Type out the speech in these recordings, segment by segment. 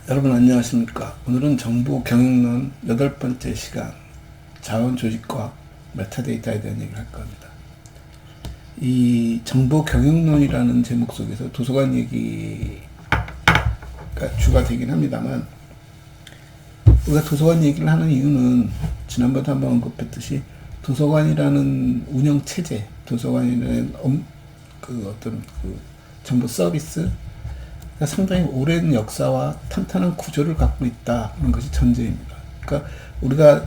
여러분 안녕하십니까. 오늘은 정보 경영론 8번째 시간 자원 조직과 메타데이터에 대한 얘기를 할 겁니다. 이 정보 경영론이라는 제목 속에서 도서관 얘기가 주가 되긴 합니다만, 우리가 도서관 얘기를 하는 이유는 지난번에 한번 언급했듯이 도서관이라는 운영 체제, 도서관이라는 어떤 정보 서비스, 상당히 오랜 역사와 탄탄한 구조를 갖고 있다는 것이 전제입니다. 그러니까 우리가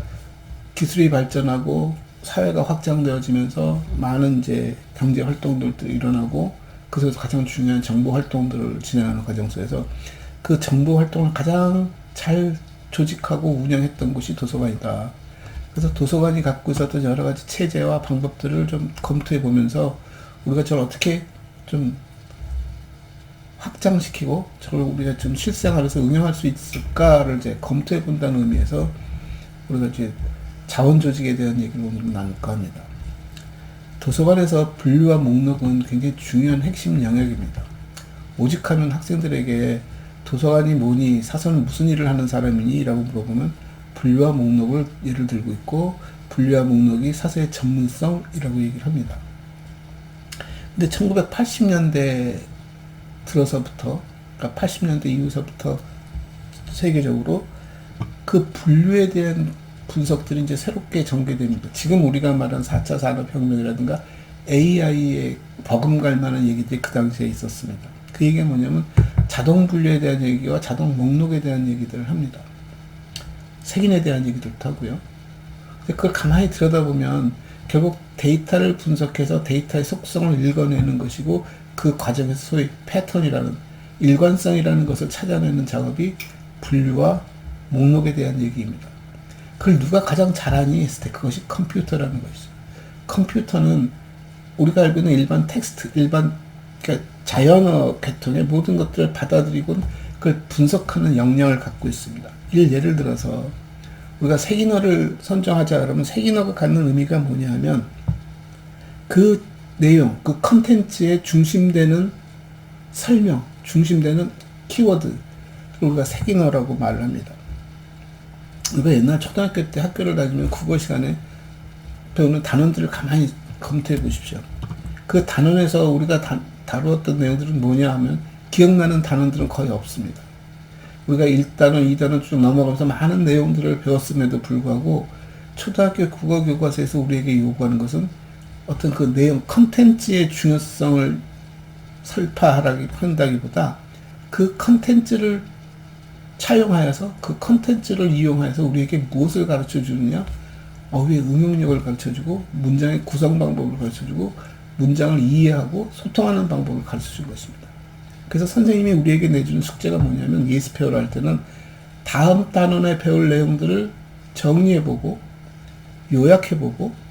기술이 발전하고 사회가 확장되어지면서 많은 이제 경제 활동들도 일어나고, 그래서 가장 중요한 정보 활동들을 진행하는 과정 속에서 그 정보 활동을 가장 잘 조직하고 운영했던 곳이 도서관이다. 그래서 도서관이 갖고 있었던 여러 가지 체제와 방법들을 좀 검토해 보면서 우리가 저를 어떻게 좀 확장시키고 저를 우리가 좀 실생활에서 응용할 수 있을까를 이제 검토해 본다는 의미에서 우리가 이제 자원 조직에 대한 얘기를 오늘 나눌까 합니다. 도서관에서 분류와 목록은 굉장히 중요한 핵심 영역입니다. 오직하면 학생들에게 도서관이 뭐니, 사서는 무슨 일을 하는 사람이니? 라고 물어보면 분류와 목록을 예를 들고 있고, 분류와 목록이 사서의 전문성이라고 얘기를 합니다. 근데 1980년대 들어서부터, 그러니까 80년대 이후서부터 세계적으로 그 분류에 대한 분석들이 이제 새롭게 전개됩니다. 지금 우리가 말한 4차 산업혁명이라든가 AI에 버금갈 만한 얘기들이 그 당시에 있었습니다. 그 얘기가 뭐냐면 자동 분류에 대한 얘기와 자동 목록에 대한 얘기들을 합니다. 색인에 대한 얘기들도 하고요. 근데 그걸 가만히 들여다보면 결국 데이터를 분석해서 데이터의 속성을 읽어내는 것이고, 그 과정에서 소위 패턴이라는, 일관성이라는 것을 찾아내는 작업이 분류와 목록에 대한 얘기입니다. 그걸 누가 가장 잘하니 했을 때 그것이 컴퓨터라는 것이죠. 컴퓨터는 우리가 알고 있는 일반 텍스트, 그러니까 자연어 계통의 모든 것들을 받아들이고 그걸 분석하는 역량을 갖고 있습니다. 예를 들어서 우리가 색인어를 선정하자 그러면 색인어가 갖는 의미가 뭐냐 하면 그 내용, 그 컨텐츠에 중심되는 설명, 중심되는 키워드, 우리가 색인어라고 말을 합니다. 우리가 옛날 초등학교 때 학교를 다니면 국어 시간에 배우는 단원들을 가만히 검토해 보십시오. 그 단원에서 우리가 다루었던 내용들은 뭐냐 하면 기억나는 단원들은 거의 없습니다. 우리가 1단원, 2단원 쭉 넘어가면서 많은 내용들을 배웠음에도 불구하고 초등학교 국어 교과서에서 우리에게 요구하는 것은 어떤 그 내용, 컨텐츠의 중요성을 설파한다기보다 그 컨텐츠를 차용하여서, 그 컨텐츠를 이용하여서 우리에게 무엇을 가르쳐 주느냐, 어휘의 응용력을 가르쳐 주고, 문장의 구성 방법을 가르쳐 주고, 문장을 이해하고 소통하는 방법을 가르쳐 준 것입니다. 그래서 선생님이 우리에게 내주는 숙제가 뭐냐면, 예습표를 할 때는 다음 단원에 배울 내용들을 정리해보고 요약해보고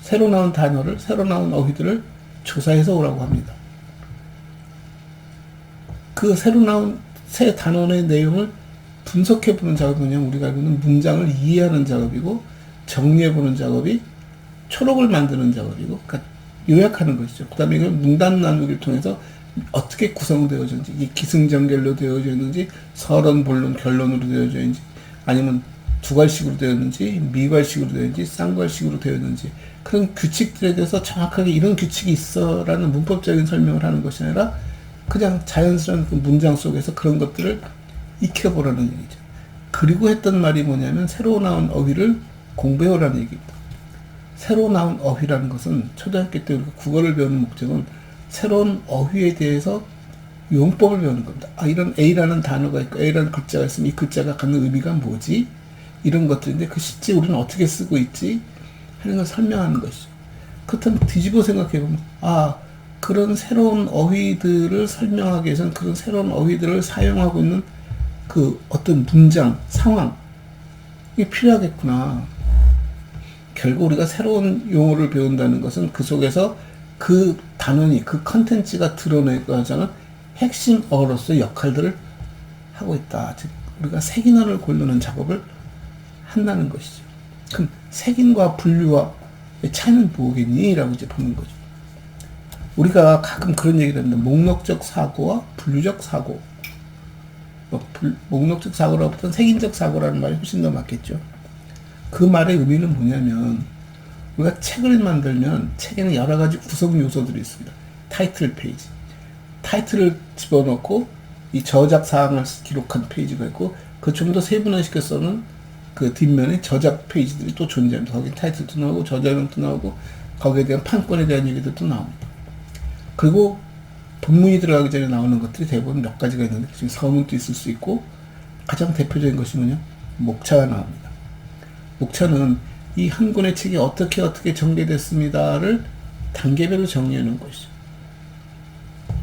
새로 나온 단어를, 새로 나온 어휘들을 조사해서 오라고 합니다. 그 새로 나온 새 단원의 내용을 분석해보는 작업이 뭐냐면, 우리가 알고 있는 문장을 이해하는 작업이고, 정리해보는 작업이 초록을 만드는 작업이고, 그러니까 요약하는 것이죠. 그 다음에 이걸 문단 나누기를 통해서 어떻게 구성되어졌는지, 이게 기승전결로 되어져 있는지, 서론, 본론, 결론으로 되어져 있는지, 아니면 두괄식으로 되었는지, 미괄식으로 되었는지, 쌍괄식으로 되었는지, 그런 규칙들에 대해서 정확하게 이런 규칙이 있어 라는 문법적인 설명을 하는 것이 아니라 그냥 자연스러운 그 문장 속에서 그런 것들을 익혀보라는 얘기죠. 그리고 했던 말이 뭐냐면, 새로 나온 어휘를 공부해오라는 얘기입니다. 새로 나온 어휘라는 것은 초등학교 때 우리가 국어를 배우는 목적은 새로운 어휘에 대해서 용법을 배우는 겁니다. 아, 이런 A라는 단어가 있고 A라는 글자가 있으면 이 글자가 갖는 의미가 뭐지? 이런 것들인데 그 실제 우리는 어떻게 쓰고 있지? 하는 걸 설명하는 것이죠. 그렇다면 뒤집어 생각해보면, 아, 그런 새로운 어휘들을 설명하기 위해서는 그런 새로운 어휘들을 사용하고 있는 그 어떤 문장, 상황, 이게 필요하겠구나. 결국 우리가 새로운 용어를 배운다는 것은 그 속에서 그 단원이, 그 컨텐츠가 드러내고자 하는 핵심 어로서의 역할들을 하고 있다. 즉, 우리가 색인어를 고르는 작업을 한다는 것이죠. 그럼 색인과 분류와 차이는 뭐겠니? 라고 이제 보는 거죠. 우리가 가끔 그런 얘기를 합니다. 목록적 사고와 분류적 사고. 목록적 사고라보다는 색인적 사고라는 말이 훨씬 더 맞겠죠. 그 말의 의미는 뭐냐면, 우리가 책을 만들면 책에는 여러 가지 구성 요소들이 있습니다. 타이틀 페이지. 타이틀을 집어넣고 이 저작 사항을 기록한 페이지가 있고, 그 좀 더 세분화시켜서는 그 뒷면에 저작 페이지들이 또 존재합니다. 거기 타이틀도 나오고 저자명도 나오고 거기에 대한 판권에 대한 얘기들도 나옵니다. 그리고 본문이 들어가기 전에 나오는 것들이 대부분 몇 가지가 있는데, 지금 서문도 있을 수 있고, 가장 대표적인 것이 뭐냐? 목차가 나옵니다. 목차는 이 한 권의 책이 어떻게 정리됐습니다를 단계별로 정리해 놓은 것이죠.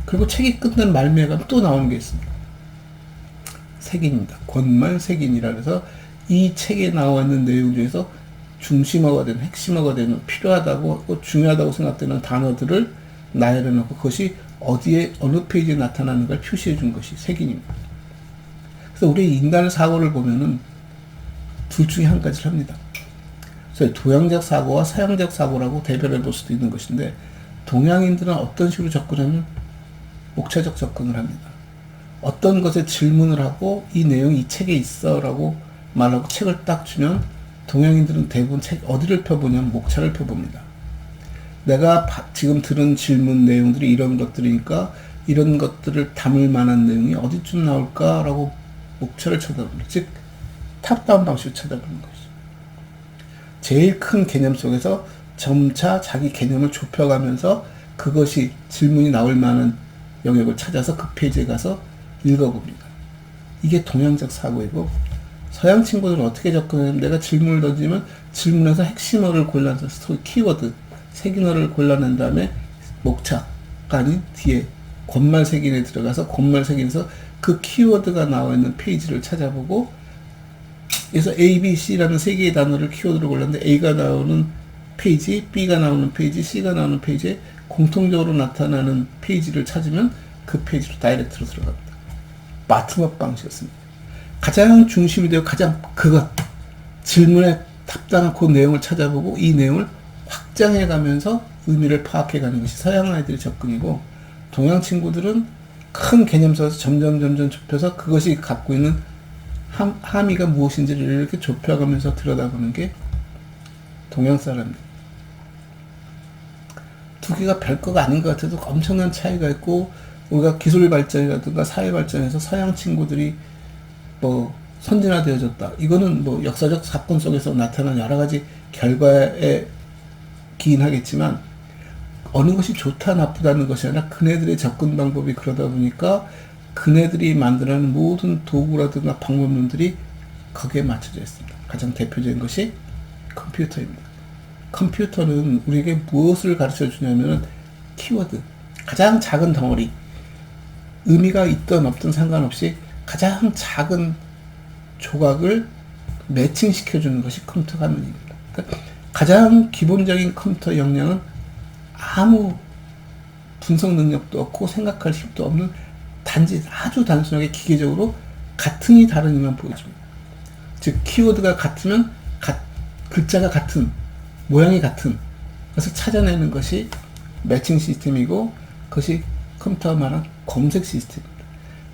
그리고 책이 끝난 말미에 가면 또 나오는 게 있습니다. 색인입니다. 권말 색인이라 해서 이 책에 나와 있는 내용 중에서 중심어가 되는, 핵심어가 되는, 필요하다고 중요하다고 생각되는 단어들을 나열해 놓고 그것이 어디에 어느 페이지에 나타나는 걸 표시해 준 것이 색인입니다. 그래서 우리 인간의 사고를 보면은 둘 중에 한 가지를 합니다. 그래서 동양적 사고와 서양적 사고라고 대별해 볼 수도 있는 것인데, 동양인들은 어떤 식으로 접근하면 목차적 접근을 합니다. 어떤 것에 질문을 하고 이 내용이 이 책에 있어 라고 말하고 책을 딱 주면, 동양인들은 대부분 책 어디를 펴보냐면 목차를 펴봅니다. 내가 지금 들은 질문 내용들이 이런 것들이니까 이런 것들을 담을 만한 내용이 어디쯤 나올까라고 목차를 쳐다봅니다. 즉 탑다운 방식으로 쳐다보는 것이죠. 제일 큰 개념 속에서 점차 자기 개념을 좁혀가면서 그것이 질문이 나올 만한 영역을 찾아서 그 페이지에 가서 읽어봅니다. 이게 동양적 사고이고, 서양 친구들은 어떻게 접근하냐면, 내가 질문을 던지면 질문에서 핵심어를 골라서 키워드, 색인어를 골라낸 다음에 목차가 아닌 뒤에 권말 색인에 들어가서 권말 색인에서 그 키워드가 나와 있는 페이지를 찾아보고, 그래서 A, B, C라는 세 개의 단어를 키워드로 골랐는데 A가 나오는 페이지, B가 나오는 페이지, C가 나오는 페이지에 공통적으로 나타나는 페이지를 찾으면 그 페이지로 다이렉트로 들어갑니다. 바텀업 방식이었습니다. 가장 중심이 되고 가장 질문에 답당한 그 내용을 찾아보고 이 내용을 확장해 가면서 의미를 파악해 가는 것이 서양 아이들의 접근이고, 동양 친구들은 큰 개념 속에서 점점 좁혀서 그것이 갖고 있는 함의가 무엇인지를 이렇게 좁혀가면서 들여다보는 게 동양 사람들. 두 개가 별거가 아닌 것 같아도 엄청난 차이가 있고, 우리가 기술 발전이라든가 사회 발전에서 서양 친구들이 선진화되어졌다. 이거는 역사적 사건 속에서 나타난 여러 가지 결과에 기인하겠지만, 어느 것이 좋다 나쁘다는 것이 아니라 그네들의 접근 방법이 그러다 보니까 그네들이 만들어낸 모든 도구라든가 방법론들이 거기에 맞춰져 있습니다. 가장 대표적인 것이 컴퓨터입니다. 컴퓨터는 우리에게 무엇을 가르쳐 주냐면, 키워드, 가장 작은 덩어리, 의미가 있든 없든 상관없이 가장 작은 조각을 매칭시켜 주는 것이 컴퓨터가 하는 일입니다. 그러니까 가장 기본적인 컴퓨터 역량은 아무 분석 능력도 없고 생각할 힘도 없는, 단지 아주 단순하게 기계적으로 같은 이 다른 이만 보여줍니다. 즉 키워드가 같으면 글자가 같은, 모양이 같은 것을 찾아내는 것이 매칭 시스템이고, 그것이 컴퓨터가 말하는 검색 시스템입니다.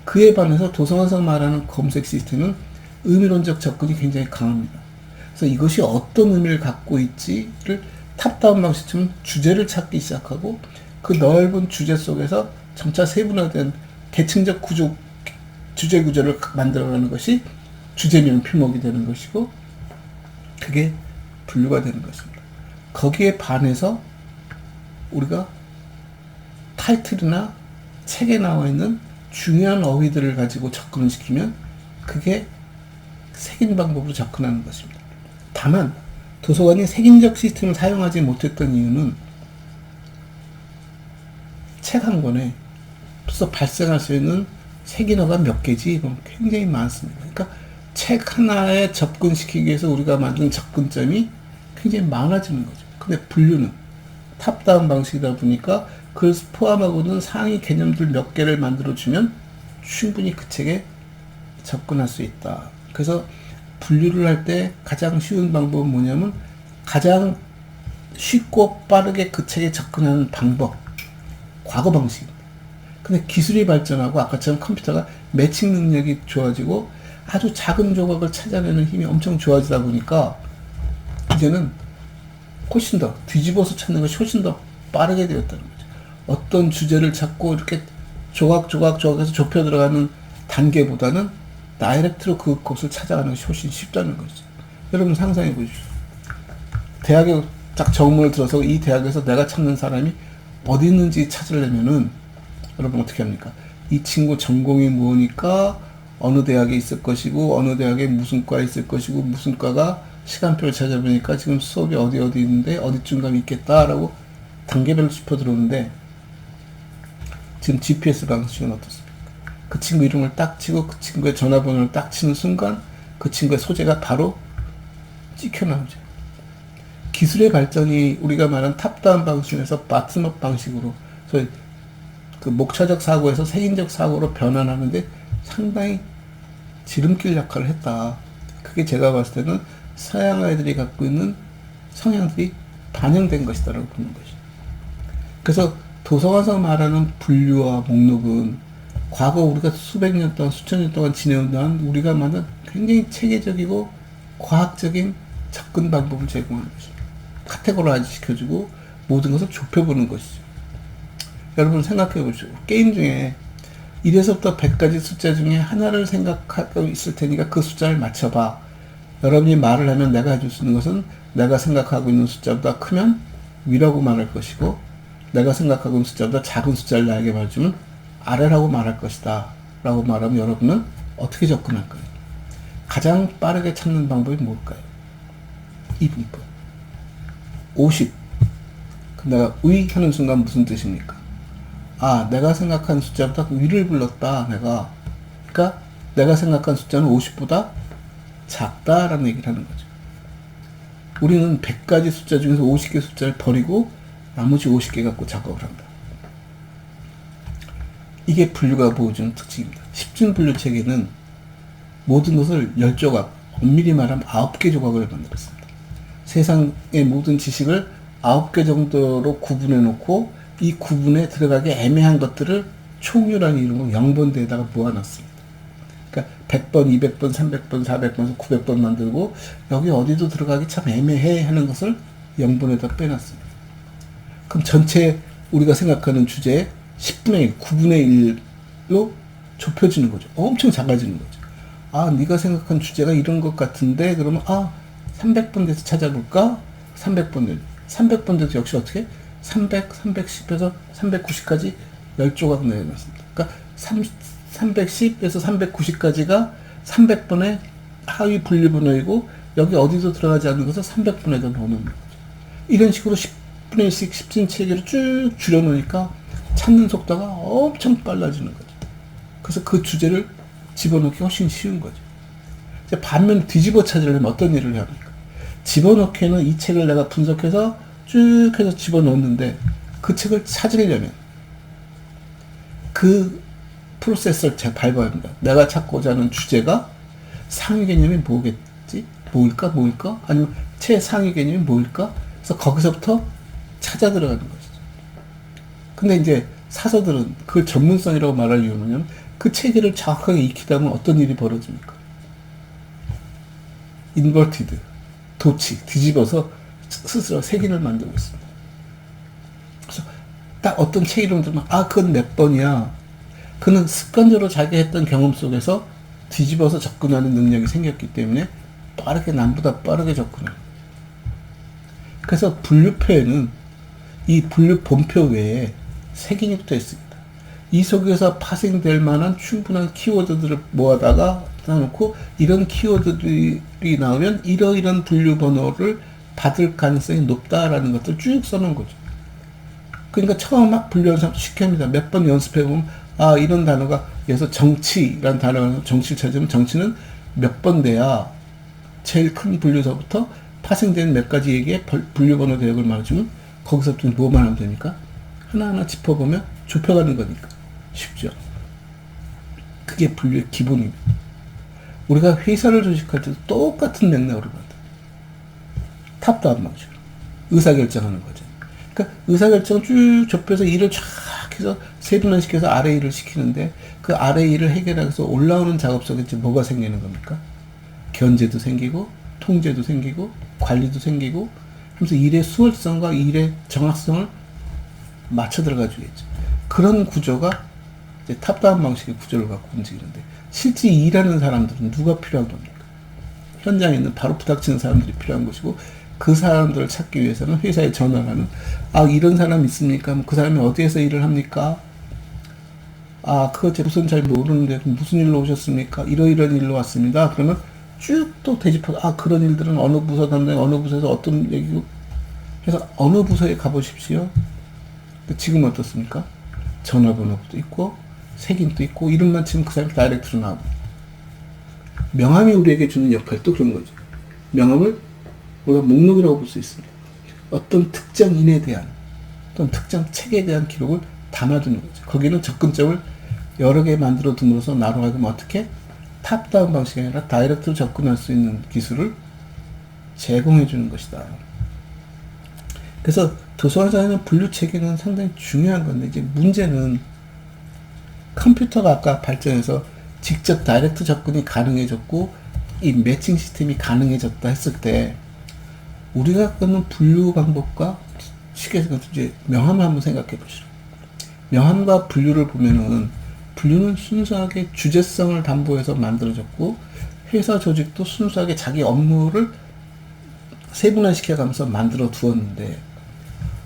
그에 반해서 도서관에서 말하는 검색 시스템은 의미론적 접근이 굉장히 강합니다. 그래서 이것이 어떤 의미를 갖고 있지를 탑다운 방식처럼 주제를 찾기 시작하고, 그 넓은 주제 속에서 점차 세분화된 계층적 주제 구조를 만들어가는 것이 주제명 표목이 되는 것이고, 그게 분류가 되는 것입니다. 거기에 반해서 우리가 타이틀이나 책에 나와 있는 중요한 어휘들을 가지고 접근을 시키면 그게 색인 방법으로 접근하는 것입니다. 다만 도서관이 색인적 시스템을 사용하지 못했던 이유는, 책 한 권에 벌써 발생할 수 있는 색인어가 몇 개지? 굉장히 많습니다. 그러니까 책 하나에 접근시키기 위해서 우리가 만든 접근점이 굉장히 많아지는 거죠. 근데 분류는 탑다운 방식이다 보니까 그걸 포함하고는 상위 개념들 몇 개를 만들어주면 충분히 그 책에 접근할 수 있다. 그래서 분류를 할 때 가장 쉬운 방법은 뭐냐면, 가장 쉽고 빠르게 그 책에 접근하는 방법, 과거 방식입니다. 근데 기술이 발전하고 아까처럼 컴퓨터가 매칭 능력이 좋아지고 아주 작은 조각을 찾아내는 힘이 엄청 좋아지다 보니까 이제는 훨씬 더 뒤집어서 찾는 것이 훨씬 더 빠르게 되었다는 거죠. 어떤 주제를 찾고 이렇게 조각조각해서 좁혀 들어가는 단계보다는 다이렉트로 그곳을 찾아가는 것이 훨씬 쉽다는 거죠. 여러분 상상해 보십시오. 대학에 딱 정문을 들어서 이 대학에서 내가 찾는 사람이 어디 있는지 찾으려면은 여러분 어떻게 합니까? 이 친구 전공이 뭐니까 어느 대학에 있을 것이고 어느 대학에 무슨 과에 있을 것이고 무슨 과가 시간표를 찾아보니까 지금 수업이 어디 있는데 어디쯤 가면 있겠다라고 단계별로 짚어 들어오는데 지금 GPS 방식은 어떻습니까? 그 친구 이름을 딱 치고 그 친구의 전화번호를 딱 치는 순간 그 친구의 소재가 바로 찍혀 나오죠. 기술의 발전이 우리가 말한 탑다운 방식에서 바텀업 방식으로 소위 그 목차적 사고에서 색인적 사고로 변환하는데 상당히 지름길 역할을 했다. 그게 제가 봤을 때는 서양 아이들이 갖고 있는 성향들이 반영된 것이다라고 보는 것이죠. 그래서 도서관에서 말하는 분류와 목록은 과거 우리가 수백 년 동안 수천 년 동안 지내온 동안 우리가 만든 굉장히 체계적이고 과학적인 접근 방법을 제공하는 것입니다. 카테고라이즈 시켜주고 모든 것을 좁혀보는 것이죠. 여러분 생각해 보시죠. 게임 중에 1에서부터 100까지 숫자 중에 하나를 생각하고 있을 테니까 그 숫자를 맞춰봐. 여러분이 말을 하면 내가 해줄 수 있는 것은 내가 생각하고 있는 숫자보다 크면 위라고 말할 것이고 내가 생각하고 있는 숫자보다 작은 숫자를 나에게 말해주면 아래라고 말할 것이다 라고 말하면 여러분은 어떻게 접근할까요? 가장 빠르게 찾는 방법이 뭘까요? 2분 50. 그럼 내가 의 하는 순간 무슨 뜻입니까? 아, 내가 생각한 숫자보다 위를 불렀다, 내가. 그러니까 내가 생각한 숫자는 50보다 작다라는 얘기를 하는 거죠. 우리는 100가지 숫자 중에서 50개 숫자를 버리고 나머지 50개 갖고 작업을 한다. 이게 분류가 보여주는 특징입니다. 10중 분류 체계는 모든 것을 10조각, 엄밀히 말하면 9개 조각을 만들었습니다. 세상의 모든 지식을 9개 정도로 구분해 놓고 이 구분에 들어가기 애매한 것들을 총유라는 이름으로 0번대에다가 모아놨습니다. 그러니까 100번, 200번, 300번, 400번, 900번 만들고 여기 어디도 들어가기 참 애매해 하는 것을 0번에다 빼놨습니다. 그럼 전체 우리가 생각하는 주제의 10분의 1, 9분의 1로 좁혀지는 거죠. 엄청 작아지는 거죠. 아, 네가 생각한 주제가 이런 것 같은데 그러면 300번 돼서 찾아볼까? 300번 300번 돼서 역시 어떻게? 300, 310에서 390까지 10조각 내놨습니다. 그러니까 310에서 390까지가 300번의 하위 분류 번호이고 여기 어디도 들어가지 않는 것을 300번에다 넣어놓는 거죠. 이런 식으로 10분의 1씩 10진 체계로 쭉 줄여놓으니까 찾는 속도가 엄청 빨라지는 거죠. 그래서 그 주제를 집어넣기 훨씬 쉬운 거죠. 이제 반면 뒤집어 찾으려면 어떤 일을 해야 합니까? 집어넣기에는 이 책을 내가 분석해서 쭉 해서 집어넣었는데 그 책을 찾으려면 그 프로세스를 제가 밟아야 합니다. 내가 찾고자 하는 주제가 상위 개념이 뭐겠지? 뭐일까? 아니면 최상위 개념이 뭐일까? 그래서 거기서부터 찾아 들어가는 것이죠. 근데 이제 사서들은 그걸 전문성이라고 말할 이유는 그 체계를 정확하게 익히다 보면 어떤 일이 벌어집니까? 인버티드, 도치, 뒤집어서 스스로 색인을 만들고 있습니다. 그래서 딱 어떤 책 이름 들으면 그건 몇 번이야. 그는 습관적으로 자기가 했던 경험 속에서 뒤집어서 접근하는 능력이 생겼기 때문에 빠르게 남보다 빠르게 접근해요. 그래서 분류표에는 이 분류 본표 외에 색인이 붙어 있습니다. 이 속에서 파생될 만한 충분한 키워드들을 모아다가 놓고 이런 키워드들이 나오면 이러이런 분류 번호를 받을 가능성이 높다라는 것들 쭉 써놓은 거죠. 그러니까 처음 막 분류 연습 쉽게 합니다. 몇 번 연습해보면 이런 단어가 그래서 정치라는 단어가 정치를 찾으면 정치는 몇 번 돼야 제일 큰 분류서부터 파생된 몇 가지 얘기의 분류 번호 대역을 말해주면 거기서부터 뭐만 하면 되니까 하나하나 짚어보면 좁혀가는 거니까 쉽죠. 그게 분류의 기본입니다. 우리가 회사를 조직할 때도 똑같은 맥락으로 만듭니다. 탑다운 방식으로 의사결정하는 거죠. 그러니까 의사결정을 쭉 좁혀서 일을 쫙 해서 세분화시켜서 RA를 시키는데 그 RA를 해결해서 올라오는 작업 속에 이제 뭐가 생기는 겁니까? 견제도 생기고 통제도 생기고 관리도 생기고 하면서 일의 수월성과 일의 정확성을 맞춰 들어가 주겠죠. 그런 구조가 이제 탑다운 방식의 구조를 갖고 움직이는데 실제 일하는 사람들은 누가 필요한 겁니까? 현장에 있는 바로 부닥치는 사람들이 필요한 것이고 그 사람들을 찾기 위해서는 회사에 전화를 하는 이런 사람 있습니까? 그 사람이 어디에서 일을 합니까? 그거 제 무슨 잘 모르는데 무슨 일로 오셨습니까? 이러이런 일로 왔습니다. 그러면 쭉 또 되짚어서 그런 일들은 어느 부서 담당 어느 부서에서 어떤 얘기고 해서 어느 부서에 가보십시오. 지금 어떻습니까? 전화번호도 있고 색인도 있고 이름만 치면 그 사람이 다이렉트로 나오고 명함이 우리에게 주는 역할도 그런 거죠. 명함을 우리가 목록이라고 볼 수 있습니다. 어떤 특정인에 대한 어떤 특정 책에 대한 기록을 담아두는 거죠. 거기는 접근점을 여러 개 만들어 둠으로써 나로 하여금 어떻게 탑다운 방식이 아니라 다이렉트로 접근할 수 있는 기술을 제공해 주는 것이다. 그래서 도서관에서는 분류 체계는 상당히 중요한 건데 이제 문제는 컴퓨터가 아까 발전해서 직접 다이렉트 접근이 가능해졌고 이 매칭 시스템이 가능해졌다 했을 때 우리가 갖는 분류 방법과 쉽게 이제 명함을 한번 생각해 보시죠. 명함과 분류를 보면은 분류는 순수하게 주제성을 담보해서 만들어졌고 회사 조직도 순수하게 자기 업무를 세분화시켜가면서 만들어 두었는데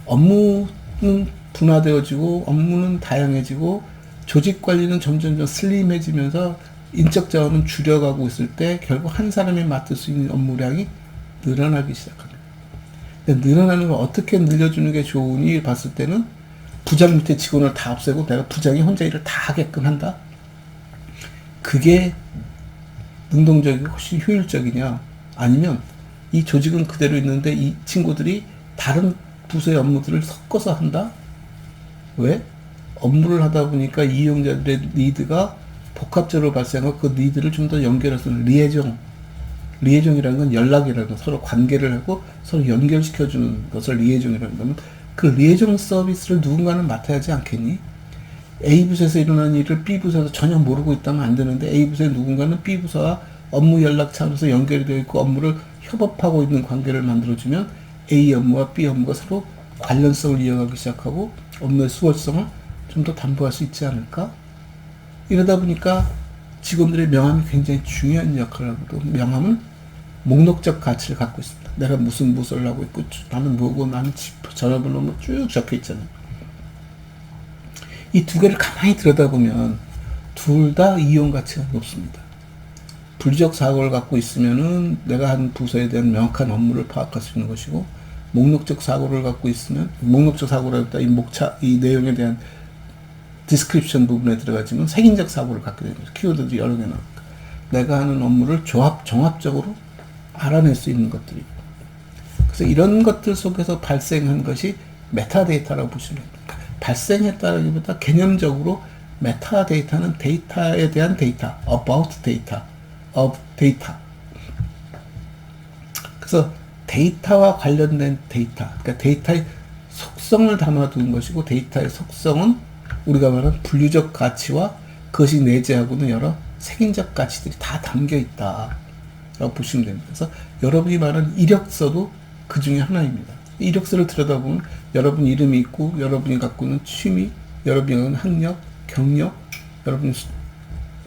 업무는 분화되어지고 업무는 다양해지고 조직 관리는 점점 슬림해지면서 인적 자원은 줄여가고 있을 때 결국 한 사람이 맡을 수 있는 업무량이 늘어나기 시작합니다. 늘어나는 걸 어떻게 늘려주는 게 좋으니 봤을 때는 부장 밑에 직원을 다 없애고 내가 부장이 혼자 일을 다 하게끔 한다? 그게 능동적이고 훨씬 효율적이냐? 아니면 이 조직은 그대로 있는데 이 친구들이 다른 부서의 업무들을 섞어서 한다? 왜? 업무를 하다 보니까 이용자들의 니드가 복합적으로 발생하고 그 니드를 좀 더 연결해서 리에종이라는 건 연락이라는 건 서로 관계를 하고 서로 연결시켜주는 것을 리에종이라는 거면 그 리에종 서비스를 누군가는 맡아야 하지 않겠니? A부서에서 일어나는 일을 B부서에서 전혀 모르고 있다면 안 되는데 A부서의 누군가는 B부서와 업무 연락 차원에서 연결이 되어 있고 업무를 협업하고 있는 관계를 만들어주면 A 업무와 B 업무가 서로 관련성을 이어가기 시작하고 업무의 수월성을 좀 더 담보할 수 있지 않을까? 이러다 보니까 직원들의 명함이 굉장히 중요한 역할을 하고 명함은 목록적 가치를 갖고 있습니다. 내가 무슨 부서를 하고 있고 나는 뭐고 나는 전화번호 뭐 쭉 적혀 있잖아요. 이 두 개를 가만히 들여다보면 둘 다 이용 가치가 높습니다. 분리적 사고를 갖고 있으면은 내가 한 부서에 대한 명확한 업무를 파악할 수 있는 것이고 목록적 사고를 갖고 있으면 목록적 사고라기보다 이 내용에 대한 디스크립션 부분에 들어가지만 색인적 사고를 갖게 됩니다. 키워드들이 여러 개 나옵니다. 내가 하는 업무를 종합적으로 알아낼 수 있는 것들이. 그래서 이런 것들 속에서 발생한 것이 메타데이터라고 보시면 됩니다. 발생했다라기보다 개념적으로 메타데이터는 데이터에 대한 데이터, about data, of data. 그래서 데이터와 관련된 데이터, 그러니까 데이터의 속성을 담아두는 것이고 데이터의 속성은 우리가 말하는 분류적 가치와 그것이 내재하고는 여러 색인적 가치들이 다 담겨 있다라고 보시면 됩니다. 그래서 여러분이 말하는 이력서도 그 중에 하나입니다. 이력서를 들여다보면 여러분 이름이 있고 여러분이 갖고 있는 취미, 여러분이 갖고 있는 학력, 경력, 여러분의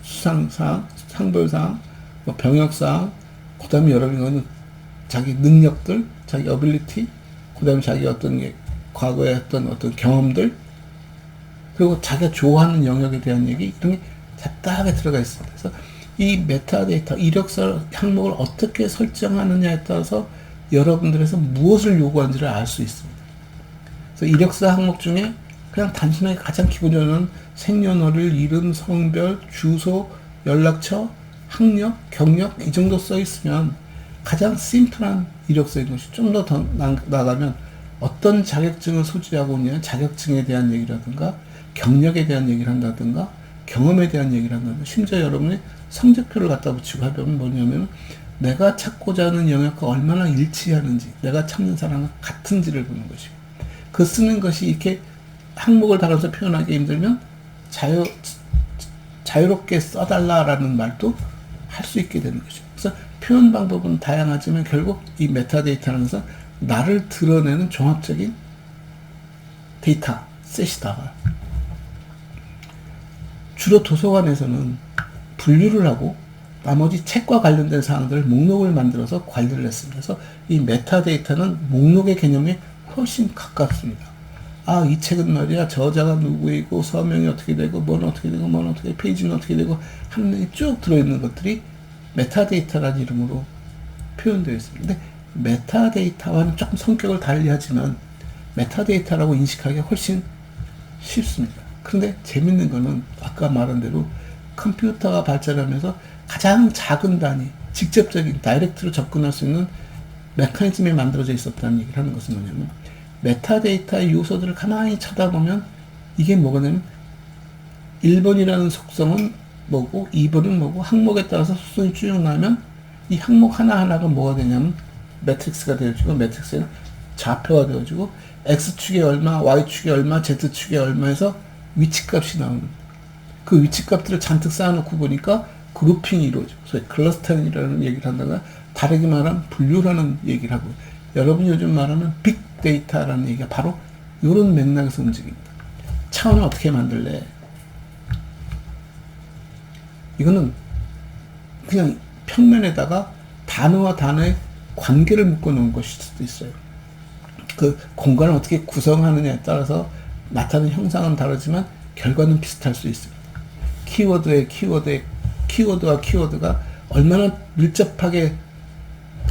수상사항, 상별사항, 병역사항, 그 다음에 여러분이 갖고 있는 자기 능력들, 자기 어빌리티, 그 다음에 자기 어떤 과거에 했던 어떤 경험들, 그리고 자기가 좋아하는 영역에 대한 얘기, 이런 게 잡다하게 들어가 있습니다. 그래서 이 메타데이터, 이력서 항목을 어떻게 설정하느냐에 따라서 여러분들에서 무엇을 요구하는지를 알 수 있습니다. 그래서 이력서 항목 중에 그냥 단순하게 가장 기본적으로는 생년월일, 이름, 성별, 주소, 연락처, 학력, 경력 이 정도 써 있으면 가장 심플한 이력서인 것이 좀 더 나가면 어떤 자격증을 소지하고 있냐, 자격증에 대한 얘기라든가 경력에 대한 얘기를 한다든가 경험에 대한 얘기를 한다든가 심지어 여러분이 성적표를 갖다 붙이고 하면 뭐냐면 내가 찾고자 하는 영역과 얼마나 일치하는지 내가 찾는 사람과 같은지를 보는 것이고 그 쓰는 것이 이렇게 항목을 달아서 표현하기 힘들면 자유롭게 써달라라는 말도 할 수 있게 되는 거죠. 그래서 표현 방법은 다양하지만 결국 이 메타데이터라는 것은 나를 드러내는 종합적인 데이터 셋이다. 주로 도서관에서는 분류를 하고 나머지 책과 관련된 사항들을 목록을 만들어서 관리를 했습니다. 그래서 이 메타데이터는 목록의 개념에 훨씬 가깝습니다. 아, 이 책은 말이야, 저자가 누구이고, 서명이 어떻게 되고, 뭐는 어떻게 되고, 뭐는 어떻게 되고, 페이지는 어떻게 되고, 한 명이 쭉 들어있는 것들이 메타데이터라는 이름으로 표현되어 있습니다. 근데 메타데이터와는 조금 성격을 달리하지만, 메타데이터라고 인식하기가 훨씬 쉽습니다. 그런데 재밌는 거는, 아까 말한 대로 컴퓨터가 발전하면서 가장 작은 단위, 직접적인, 다이렉트로 접근할 수 있는 메커니즘이 만들어져 있었다는 얘기를 하는 것은 뭐냐면, 메타데이터의 요소들을 가만히 쳐다보면 이게 뭐냐면 1번이라는 속성은 뭐고 2번은 뭐고 항목에 따라서 속성이 쭉 나면 이 항목 하나하나가 뭐가 되냐면 매트릭스가 되어지고 매트릭스는 좌표가 되어지고 X축에 얼마, Y축에 얼마, Z축에 얼마에서 위치값이 나오는 그 위치값들을 잔뜩 쌓아놓고 보니까 그룹핑이 이루어지고 소위 클러스터링이라는 얘기를 한다가 다르게 말하면 분류라는 얘기를 하고 여러분이 요즘 말하는 빅데이터라는 얘기가 바로 이런 맥락에서 움직입니다. 차원을 어떻게 만들래? 이거는 그냥 평면에다가 단어와 단어의 관계를 묶어놓은 것일 수도 있어요. 그 공간을 어떻게 구성하느냐에 따라서 나타나는 형상은 다르지만 결과는 비슷할 수 있습니다. 키워드와 키워드가 얼마나 밀접하게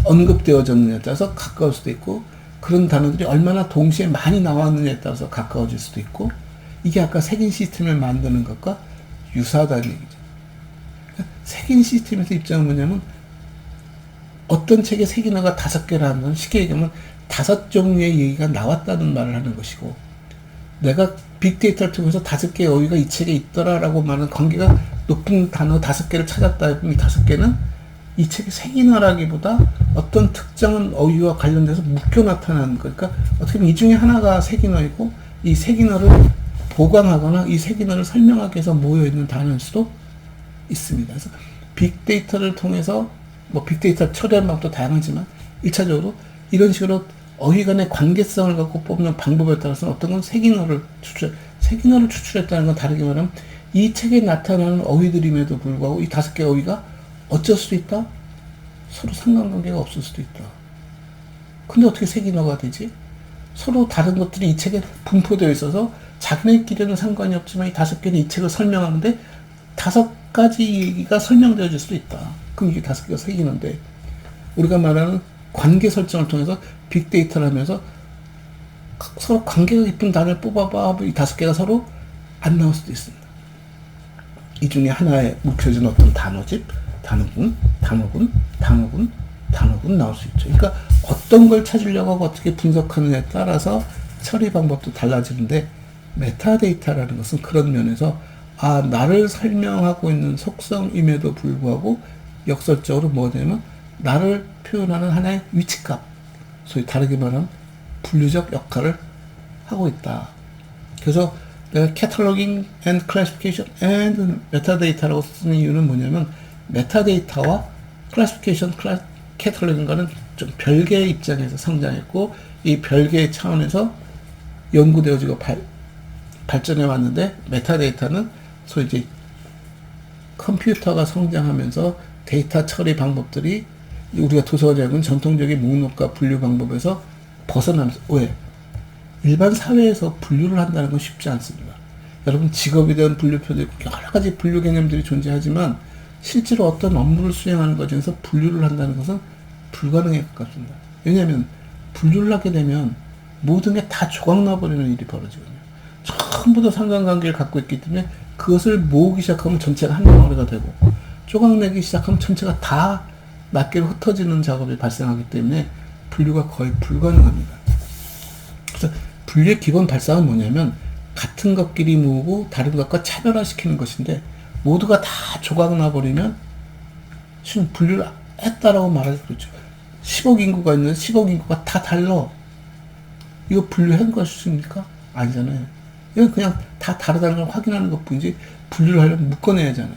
언급되어졌느냐에 따라서 가까울 수도 있고 그런 단어들이 얼마나 동시에 많이 나왔느냐에 따라서 가까워질 수도 있고 이게 아까 색인 시스템을 만드는 것과 유사하다는 얘기죠. 색인 시스템에서 입장은 뭐냐면 어떤 책에 색인어가 5개라는 쉽게 얘기하면 5종류의 얘기가 나왔다는 말을 하는 것이고 내가 빅데이터를 통해서 5개의 어휘가 이 책에 있더라라고 말하는 관계가 높은 단어 5개를 찾았다 하면 이 5개는 이 책의 색인어라기보다 어떤 특정한 어휘와 관련돼서 묶여 나타나는 거. 그러니까 어떻게 보면 이 중에 하나가 색인어이고 이 색인어를 보강하거나 이 색인어를 설명하기 위해서 모여있는 단어일 수도 있습니다. 그래서 빅데이터를 통해서 뭐 빅데이터 처리하는 방법도 다양하지만 1차적으로 이런 식으로 어휘 간의 관계성을 갖고 뽑는 방법에 따라서는 어떤 건 색인어를 추출했다는 건 다르게 말하면 이 책에 나타나는 어휘들임에도 불구하고 이 5개의 어휘가 어쩔 수도 있다? 서로 상관관계가 없을 수도 있다. 근데 어떻게 색인어가 되지? 서로 다른 것들이 이 책에 분포되어 있어서 자기네끼리는 상관이 없지만 이 5개는 이 책을 설명하는데 5가지 얘기가 설명되어질 수도 있다. 그럼 이게 5개가 색인어인데 우리가 말하는 관계 설정을 통해서 빅데이터를 하면서 서로 관계가 깊은 단어를 뽑아봐 이 5개가 서로 안 나올 수도 있습니다. 이 중에 하나에 묵혀진 어떤 단어집, 단어군 나올 수 있죠. 그러니까 어떤 걸 찾으려고 하고 어떻게 분석하느냐에 따라서 처리 방법도 달라지는데 메타데이터라는 것은 그런 면에서 나를 설명하고 있는 속성임에도 불구하고 역설적으로 뭐냐면 나를 표현하는 하나의 위치값, 소위 다르게 말하면 분류적 역할을 하고 있다. 그래서 내가 Cataloging and Classification and Metadata라고 쓰는 이유는 뭐냐면 메타데이터와 Classification, Cataloging과는 좀 별개의 입장에서 성장했고 이 별개의 차원에서 연구되어지고 발전해 왔는데 메타데이터는 소위 이제 컴퓨터가 성장하면서 데이터 처리 방법들이 우리가 도서관에 있는 전통적인 목록과 분류 방법에서 벗어나면서 왜? 일반 사회에서 분류를 한다는 건 쉽지 않습니다. 여러분 직업에 대한 분류표도 있고 여러 가지 분류 개념들이 존재하지만 실제로 어떤 업무를 수행하는 과정에서 분류를 한다는 것은 불가능에 가깝습니다. 왜냐하면 분류를 하게 되면 모든 게 다 조각 나버리는 일이 벌어지거든요. 전부 다 상관관계를 갖고 있기 때문에 그것을 모으기 시작하면 전체가 한 덩어리가 되고 조각내기 시작하면 전체가 다 낱개로 흩어지는 작업이 발생하기 때문에 분류가 거의 불가능합니다. 그래서 분류의 기본 발상은 뭐냐면 같은 것끼리 모으고 다른 것과 차별화시키는 것인데 모두가 다 조각 나버리면 지금 분류를 했다라고 말하기 그렇죠. 10억 인구가 있는데 10억 인구가 다 달라. 이거 분류한 것입니까? 아니잖아요. 이건 그냥 다 다르다는 걸 확인하는 것 뿐이지 분류를 하려면 묶어내야 하잖아요.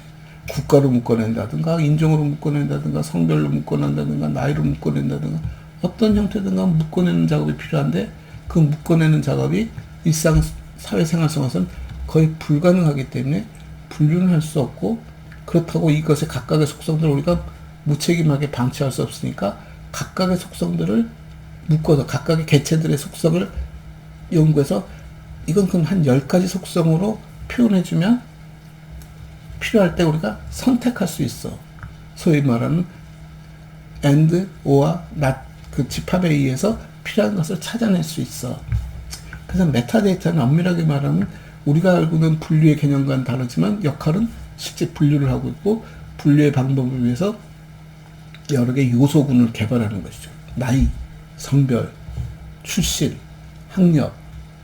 국가로 묶어낸다든가 인종으로 묶어낸다든가 성별로 묶어낸다든가 나이로 묶어낸다든가 어떤 형태든가 묶어내는 작업이 필요한데 그 묶어내는 작업이 일상 사회생활 속에서는 거의 불가능하기 때문에 분류는 할 수 없고 그렇다고 이것의 각각의 속성들을 우리가 무책임하게 방치할 수 없으니까 각각의 속성들을 묶어서 각각의 개체들의 속성을 연구해서 이건 그럼 한 10가지 속성으로 표현해주면 필요할 때 우리가 선택할 수 있어. 소위 말하는 and, or와 not 그 집합에 의해서 필요한 것을 찾아낼 수 있어. 그래서 메타데이터는 엄밀하게 말하면 우리가 알고 있는 분류의 개념과는 다르지만 역할은 실제 분류를 하고 있고 분류의 방법을 위해서 여러 개의 요소군을 개발하는 것이죠. 나이, 성별, 출신, 학력,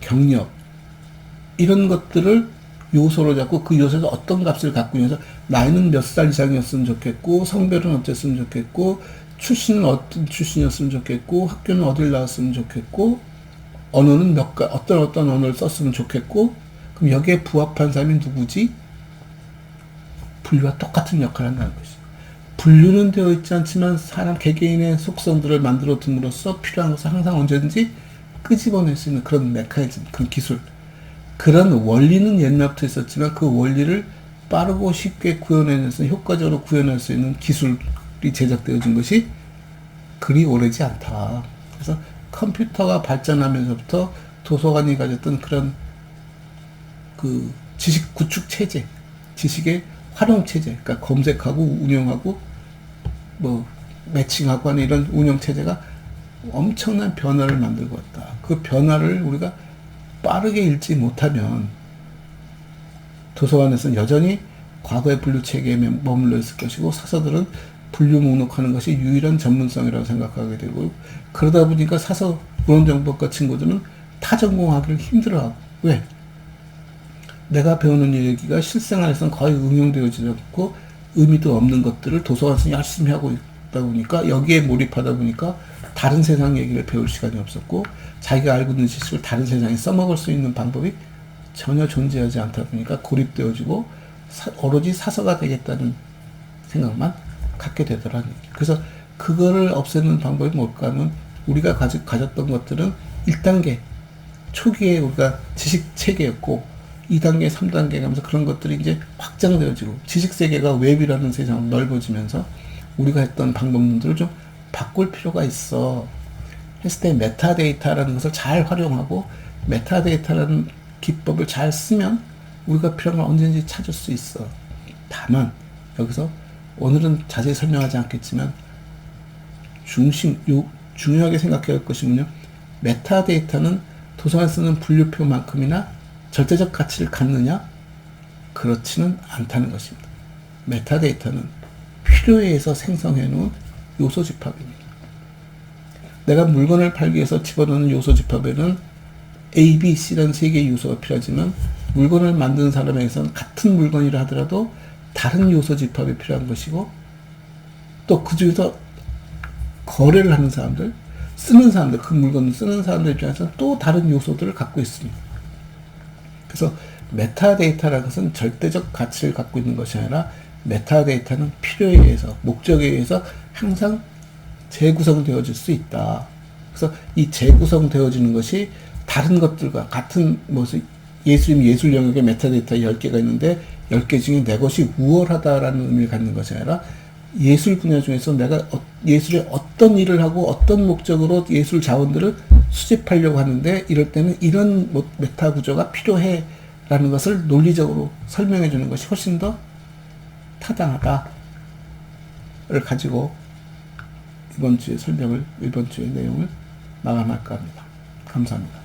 경력 이런 것들을 요소로 잡고 그 요소에서 어떤 값을 갖고 있어서 나이는 몇 살 이상이었으면 좋겠고 성별은 어땠으면 좋겠고 출신은 어떤 출신이었으면 좋겠고 학교는 어딜 나왔으면 좋겠고 언어는 어떤 언어를 썼으면 좋겠고 그럼 여기에 부합한 사람이 누구지? 분류와 똑같은 역할을 한다는 것이죠. 분류는 되어 있지 않지만 사람 개개인의 속성들을 만들어 둠으로써 필요한 것을 항상 언제든지 끄집어낼 수 있는 그런 메커니즘, 그런 기술. 그런 원리는 옛날부터 있었지만 그 원리를 빠르고 쉽게 구현해낼 수 있는, 효과적으로 구현할 수 있는 기술이 제작되어진 것이 그리 오래지 않다. 그래서 컴퓨터가 발전하면서부터 도서관이 가졌던 그런 그 지식 구축 체제, 지식의 활용 체제, 그러니까 검색하고 운영하고 뭐 매칭하고 하는 이런 운영 체제가 엄청난 변화를 만들고 왔다. 그 변화를 우리가 빠르게 읽지 못하면 도서관에서는 여전히 과거의 분류 체계에 머물러 있을 것이고 사서들은 분류 목록하는 것이 유일한 전문성이라고 생각하게 되고 그러다 보니까 사서 문헌정보학과 친구들은 타전공하기를 힘들어하고 왜? 내가 배우는 얘기가 실생활에서는 거의 응용되어지지 않고 의미도 없는 것들을 도서관에서 열심히 하고 있다 보니까 여기에 몰입하다 보니까 다른 세상 얘기를 배울 시간이 없었고 자기가 알고 있는 지식을 다른 세상에 써먹을 수 있는 방법이 전혀 존재하지 않다 보니까 고립되어지고 오로지 사서가 되겠다는 생각만 갖게 되더라는 얘기. 그래서 그거를 없애는 방법이 뭘까 하면 우리가 가졌던 것들은 1단계 초기에 우리가 지식 체계였고 2단계, 3단계 가면서 그런 것들이 이제 확장되어지고 지식 세계가 웹이라는 세상으로 넓어지면서 우리가 했던 방법론들을 좀 바꿀 필요가 있어. 했을 때 메타데이터라는 것을 잘 활용하고 메타데이터라는 기법을 잘 쓰면 우리가 필요한 걸 언제든지 찾을 수 있어. 다만 여기서 오늘은 자세히 설명하지 않겠지만 중요하게 생각해야 할 것이 뭐냐 메타데이터는 도서관에 쓰는 분류표만큼이나 절대적 가치를 갖느냐? 그렇지는 않다는 것입니다. 메타데이터는 필요에 의해서 생성해 놓은 요소 집합입니다. 내가 물건을 팔기 위해서 집어넣는 요소 집합에는 A, B, C라는 세 개의 요소가 필요하지만 물건을 만드는 사람에게서는 같은 물건이라 하더라도 다른 요소 집합이 필요한 것이고 또 그 중에서 거래를 하는 사람들, 쓰는 사람들, 그 물건을 쓰는 사람들 입장에서는 또 다른 요소들을 갖고 있습니다. 그래서 메타데이터라는 것은 절대적 가치를 갖고 있는 것이 아니라 메타데이터는 필요에 의해서, 목적에 의해서 항상 재구성되어질 수 있다. 그래서 이 재구성되어지는 것이 다른 것들과 같은 모습, 예술이면 예술 영역에 메타데이터 10개가 있는데 10개 중에 내 것이 우월하다라는 의미를 갖는 것이 아니라 예술 분야 중에서 내가 예술에 어떤 일을 하고 어떤 목적으로 예술 자원들을 수집하려고 하는데 이럴 때는 이런 메타 구조가 필요해 라는 것을 논리적으로 설명해 주는 것이 훨씬 더 타당하다를 가지고 이번 주의 내용을 마감할까 합니다. 감사합니다.